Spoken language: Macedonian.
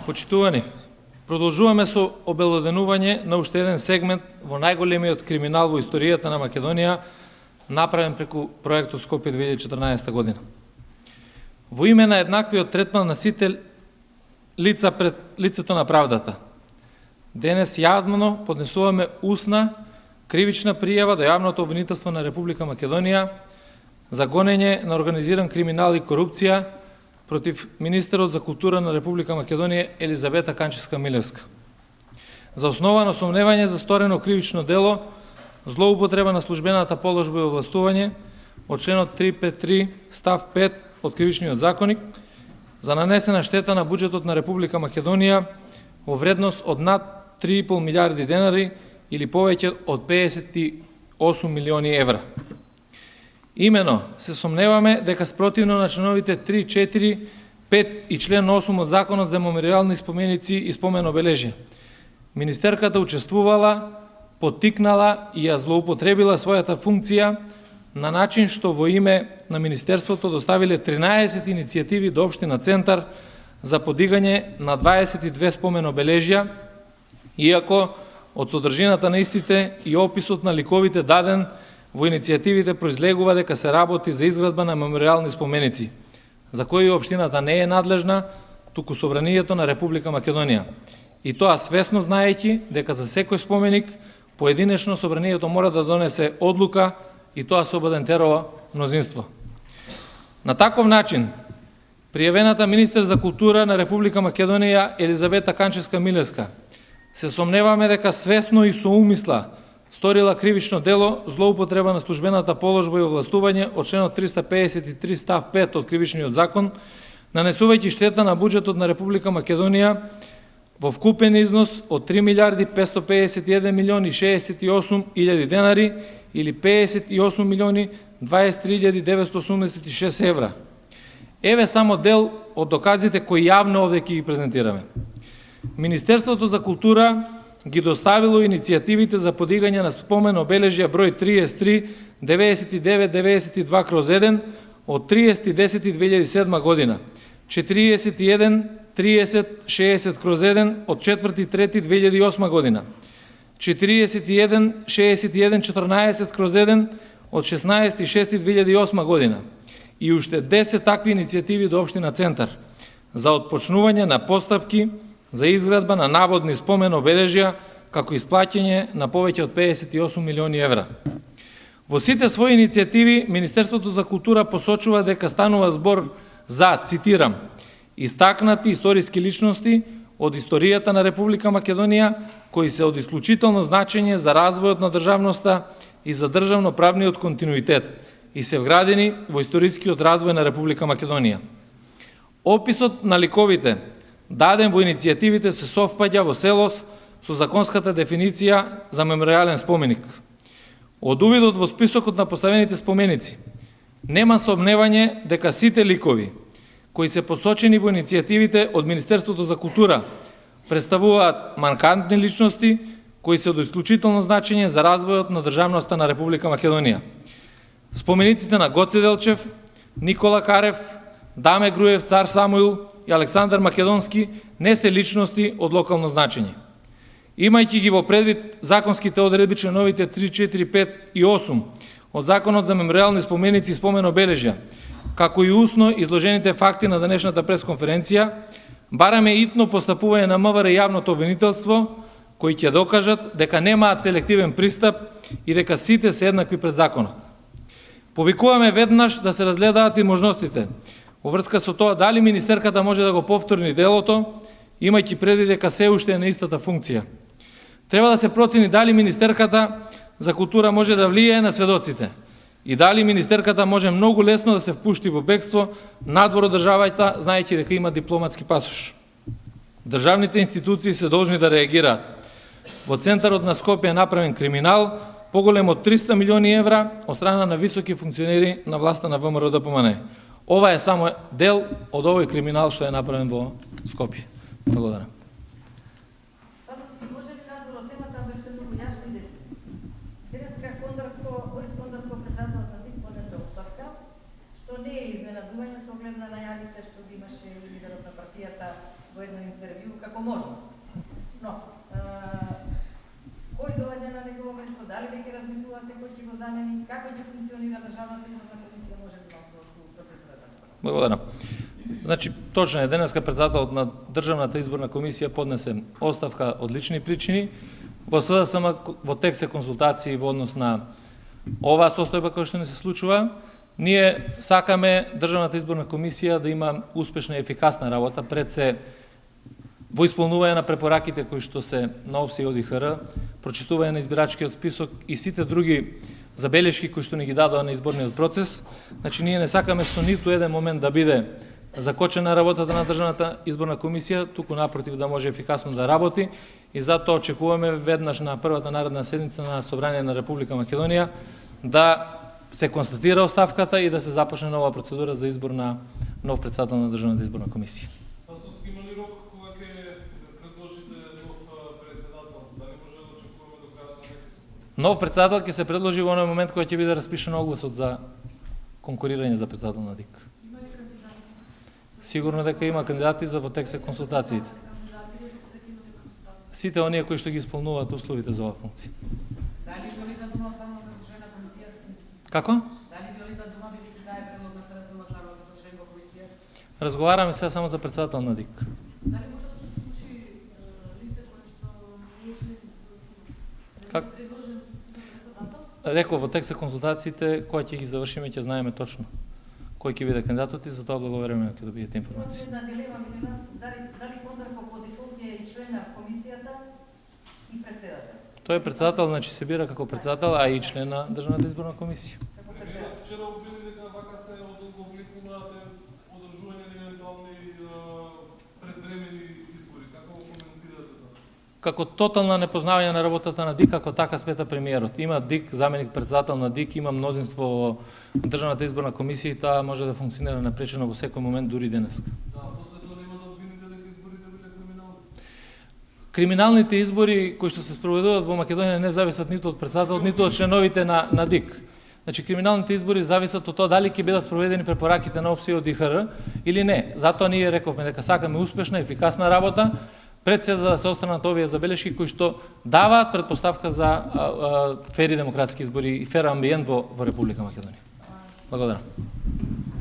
Почитувани, продолжуваме со обелоденување на уште еден сегмент во најголемиот криминал во историјата на Македонија, направен преку проектот Скопје 2014 година. Во име на еднаквиот третман на сите лица пред лицето на правдата, денес јавно поднесуваме усна кривична пријава до јавното обвинителство на Република Македонија за гонење на организиран криминал и корупција против министерот за култура на Република Македонија Елизавета Канчевска-Милевска. За основа на сомневање за сторено кривично дело, злоупотреба на службената положба и овластување од членот 353 став 5 од Кривичниот законник за нанесена штета на буџетот на Република Македонија во вредност од над 3,5 милиарди денари или повеќе од 58 милиони евра. Имено се сомневаме дека спротивно на членовите 3, 4, 5 и член 8 од Законот за мемориални споменици и спомен обележја, министерката учествувала, поттикнала и ја злоупотребила својата функција на начин што во име на Министерството доставиле 13 иницијативи до Општина Центар за подигање на 22 спомен обележја, иако од содржината на истите и описот на ликовите даден во иницијативите произлегува дека се работи за изградба на мемориални споменици, за кои општината не е надлежна, туку Собранието на Република Македонија. И тоа свесно знаејќи дека за секој споменик поединечно Собранието мора да донесе одлука и тоа со Бадентерово мнозинство. На таков начин, пријавената министер за култура на Република Македонија Елизавета Канчевска-Милевска се сомневаме дека свесно и со умисла сторила кривично дело злоупотреба на службената положба и овластување од членот 353 став 5 од Кривичниот закон, нанесувајќи штета на буџетот на Република Македонија во вкупен износ од 3 милиарди 551 милиони 68 илјади денари или 58 милиони 23 986 евра. Еве само дел од доказите кои јавно овде ќе ги презентираме. Министерството за култура ги доставило иницијативите за подигање на спомен обележја број 33 9992/1 од 30.10.2007 година, 41 30 60/1 од 4.3.2008 година, 41 61 14/1 од 16.6.2008 година и уште 10 такви иницијативи до Општина Центар за отпочнување на постапки за изградба на наводни спомен обележја, како исплаќање на повеќе од 58 милиони евра. Во сите своји иницијативи, Министерството за култура посочува дека станува збор за, цитирам, истакнати историски личности од историјата на Република Македонија, кои се од исклучително значење за развојот на државноста и за државно-правниот континуитет и се вградени во историскиот развој на Република Македонија. Описот на ликовите даден во иницијативите се совпаѓа во целост со законската дефиниција за мемориален споменик. Од увидот во списокот на поставените споменици, нема сомневање дека сите ликови кои се посочени во иницијативите од Министерството за култура представуваат маркантни личности кои се од исклучително значење за развојот на државноста на Република Македонија. Спомениците на Гоце Делчев, Никола Карев, Даме Груев, Цар Самуил и Александар Македонски не се личности од локално значење. Имајќи ги во предвид законските одредби членовите 3, 4, 5 и 8 од Законот за мемориални споменици и спомен обележја, како и усно изложените факти на денешната пресконференција, бараме итно постапување на МВР јавното обвинителство, кои ќе докажат дека немаат селективен пристап и дека сите се еднакви пред законот. Повикуваме веднаш да се разгледаат и можностите во врска со тоа дали министерката може да го повтори делото, имајќи предвид дека се уште е на истата функција. Треба да се процени дали министерката за култура може да влијае на сведоците и дали министерката може многу лесно да се впушти во бегство надвор од државата, знаејќи дека има дипломатски пасош. Државните институции се должни да реагираат. Во центарот на Скопје е направен криминал поголем од 300 милиони евра од страна на високи функционери на власта на ВМРО ДПМН. Ова е само дел од овој криминал што е направен во Скопје. Благодарам. Може ли надвор од темата беше многу јасно и десен? Денеска Борис Кондарков председател на ДИК поднесе оставка, што не е изненадување со оглед на најавите што ги имаше лидерот на партијата во едно интервју како можност. Но, кој доаѓа на негово место, дали веќе размислувате кој ќе го замени, како ќе функционира Државната изборна комисија, може би малку процедурата. Благодарам. Значи, точно е, денеска председателот на Државната изборна комисија поднесе оставка од лични причини. Во СДСМ во тек се консултации во однос на оваа состојба која што не се случува. Ние сакаме Државната изборна комисија да има успешна и ефикасна работа, пред се во исполнување на препораките кои што се на ОПСЕ и ОДИХР, прочитување на избирачкиот список и сите други забелешки кои што ни ги дадоа на изборниот процес. Значи, ние не сакаме со ниту еден момент да биде закочена работата на Државната изборна комисија, туку напротив да може ефикасно да работи, и затоа очекуваме веднаш на првата наредна седница на Собрание на Република Македонија да се констатира оставката и да се започне нова процедура за избор на нов председател на Државната изборна комисија. Спасовски, има ли рок кога ќе предложите нов председател? Дали може да очекуваме до крајот на месецот? Нов председател ќе се предложи во оној момент кога ќе биде распишен огласот за конкурирање за председател на ДИК. Сигурно дека има кандидати, за во тек се консултациите. Сите оние кои што ги исполнуваат условите за оваа функција. Дали Виолета Дума останува предложена на комисијата? Како? Дали Виолета Дума бидејќи таа е предлог на СДСМ останува предложена во комисија? Разговараме сега само за председател на ДИК. Дали може да се случи лице кое што не е член Как? предложен за председател? Реков, во тек се консултациите, кога ќе ги завршиме ќе знаеме точно кој ќе биде кандидатот и за тоа благовремено ќе добиете информација. Една дилема меѓу нас, дали Кондраков по дефолт е и член на комисијата и председател? Тој е председател, значи се бира како председател, а и член на Државната изборна комисија. Како председател? Вчера обвини дека вака се одговлекуваате одржување на евентуални предвремени избори. Како го коментирате тоа? Како тотална непознавање на работата на ДИК, како така смета премиерот. Има ДИК, заменик председател на ДИК, има мнозинство во Државната изборна комисија и таа може да функционира напречено во секој момент, дури денес. Да, после тоа нема да обвините дека изборите биле криминални. Криминалните избори кои што се спроведуваат во Македонија не зависат ниту од председателот, ниту од членовите на ДИК. Значи, криминалните избори зависат од тоа дали ќе бидат спроведени препораките на ОПСЕ и ОДИХР или не. Затоа ние рековме дека сакаме успешна, ефикасна работа, пред се за да се останат овие забелешки кои што даваат предпоставка за фери демократски избори и фер амбиент во Република Македонија. Благодарам.